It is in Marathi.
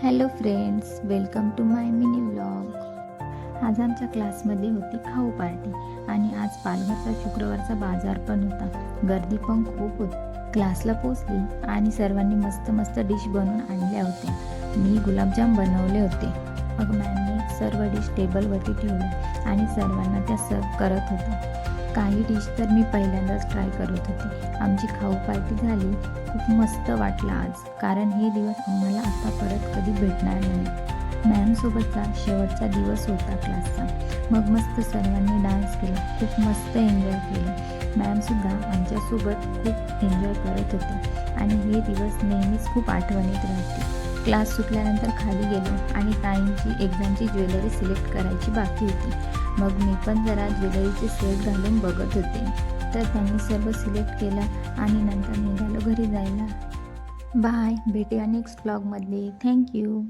Hello friends, welcome to my mini vlog. आज आमच्या क्लासमध्ये होती खाऊ पार्टी आणि आज पालघरचा शुक्रवारचा बाजार पण होता। गर्दी पण खूप होती। क्लासला पोचली आणि सर्वांनी मस्त मस्त डिश बनवून आणल्या होत्या। मी गुलाबजाम बनवले होते। मग मॅमने सर्व डिश टेबलवरती ठेवले आणि सर्वांना त्या सर्व करत होते। काही डिश तर मी पहिल्यांदाच ट्राय करत होते। आमची खाऊ पार्टी झाली। खूप मस्त वाटलं आज, कारण हे दिवस आम्हाला आता परत कधी भेटणार नाही। मॅमसोबतचा शेवटचा दिवस होता क्लासचा। मग मस्त सर्वांनी डान्स केला, खूप मस्त एन्जॉय केलं। मॅमसुद्धा आमच्यासोबत खूप एन्जॉय करत होते आणि हे दिवस नेहमीच खूप आठवणीत राहते। क्लास सुटल्यानंतर खाली गेलो आणि ताईंची एक्झामची ज्वेलरी सिलेक्ट करायची बाकी होती। मग मी पण जरा ज्वेलरीचे सेट घालून बघत होते, तर त्यांनी सर्व सिलेक्ट केलं आणि नंतर निघालो घरी जायला। बाय, भेटूया नेक्स्ट व्लॉगमध्ये। थँक्यू।